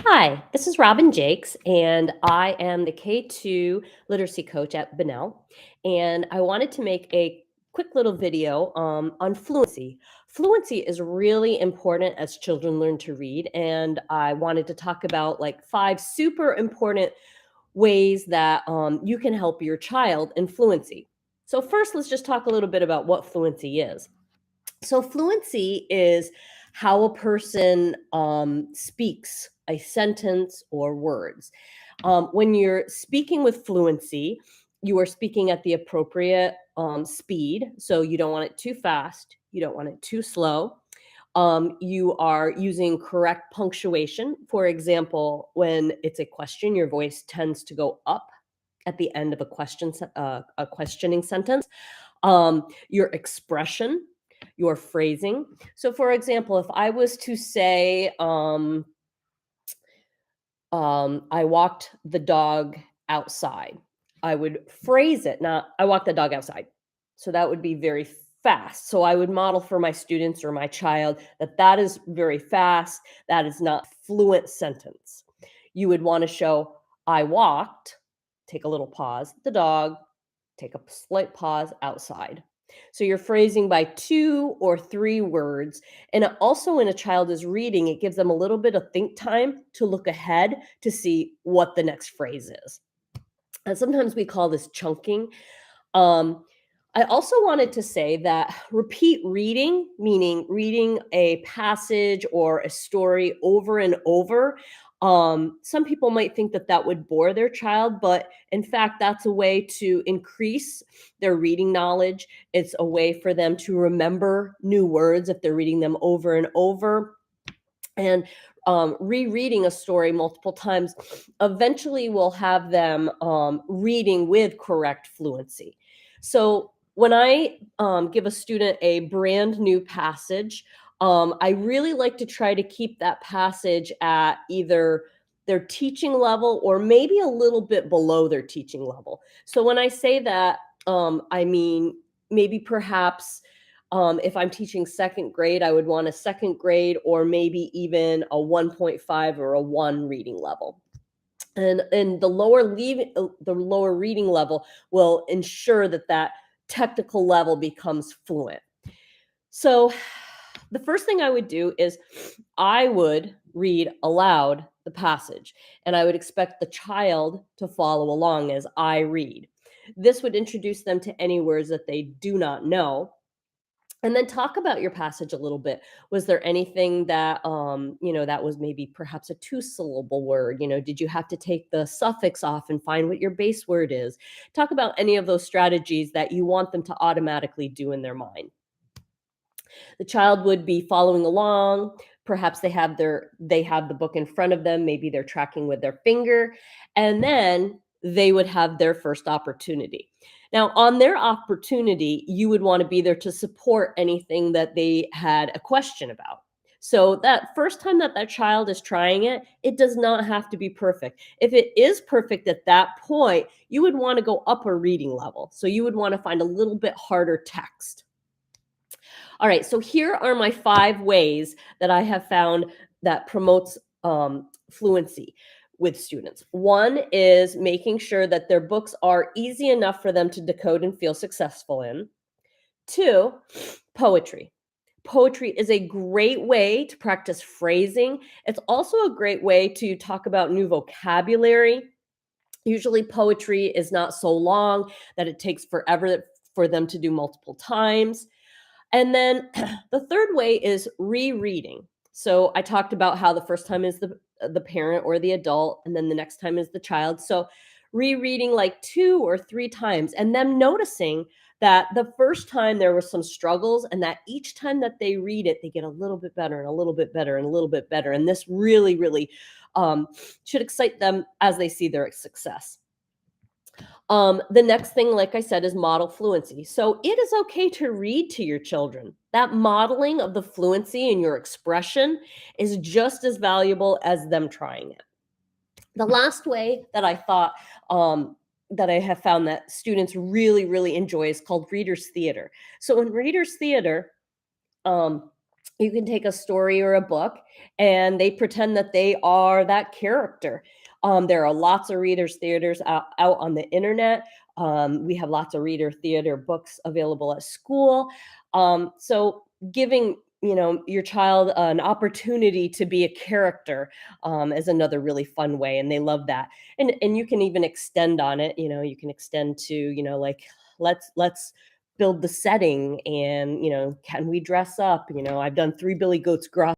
Hi, this is Robin Jakes, and I am the K2 literacy coach at Bunnell. And I wanted to make a quick little video on fluency. Fluency is really important as children learn to read, and I wanted to talk about like 5 super important ways that you can help your child in fluency. So, first, let's just talk a little bit about what fluency is. So, fluency is how a person speaks a sentence or words. When you're speaking with fluency, you are speaking at the appropriate speed. So, you don't want it too fast, you don't want it too slow. You are using correct punctuation. For example, when it's a question, your voice tends to go up at the end of a questioning sentence. Your expression, your phrasing. So, for example, if I was to say, I walked the dog outside, I would phrase it, not I walked the dog outside. So that would be very fast. So I would model for my students or my child that that is very fast. That is not fluent sentence. You would want to show I walked, take a little pause, the dog, take a slight pause outside. So you're phrasing by 2 or 3 words. And also, when a child is reading, it gives them a little bit of think time to look ahead to see what the next phrase is. And sometimes we call this chunking. Um, I also wanted to say that repeat reading, meaning reading a passage or a story over and over. Some people might think that that would bore their child, but in fact, that's a way to increase their reading knowledge. It's a way for them to remember new words if they're reading them over and over. And rereading a story multiple times eventually will have them reading with correct fluency. So when I give a student a brand new passage, I really like to try to keep that passage at either their teaching level or maybe a little bit below their teaching level. So when I say that, I mean maybe perhaps if I'm teaching second grade, I would want a second grade or maybe even a 1.5 or a 1 reading level. And the lower reading level will ensure that that technical level becomes fluent. So the first thing I would do is I would read aloud the passage, and I would expect the child to follow along as I read. This would introduce them to any words that they do not know, and then talk about your passage a little bit. Was there anything that, that was maybe perhaps a 2 syllable word? Did you have to take the suffix off and find what your base word is? Talk about any of those strategies that you want them to automatically do in their mind. The child would be following along. Perhaps they have the book in front of them. Maybe they're tracking with their finger, and then they would have their first opportunity. Now, on their opportunity, you would want to be there to support anything that they had a question about. So that first time that that child is trying it, it does not have to be perfect. If it is perfect at that point, you would want to go up a reading level. So you would want to find a little bit harder text. All right, so here are my 5 ways that I have found that promotes fluency with students. One is making sure that their books are easy enough for them to decode and feel successful in. 2, poetry. Poetry is a great way to practice phrasing. It's also a great way to talk about new vocabulary. Usually, poetry is not so long that it takes forever for them to do multiple times. And then the third way is rereading. So I talked about how the first time is the parent or the adult, and then the next time is the child. So rereading like 2 or 3 times, and them noticing that the first time there were some struggles, and that each time that they read it, they get a little bit better and a little bit better and a little bit better. And this really, really should excite them as they see their success. The next thing, like I said, is model fluency. So it is okay to read to your children. That modeling of the fluency in your expression is just as valuable as them trying it. The last way that I thought that I have found that students really, really enjoy is called readers theater. So in readers theater, um, You can take a story or a book, and they pretend that they are that character. There are lots of readers theaters out on the internet. We have lots of reader theater books available at school. So giving, your child an opportunity to be a character, is another really fun way, and they love that. And you can even extend on it. You can extend to, like, let's build the setting, and can we dress up. I've done three billy goats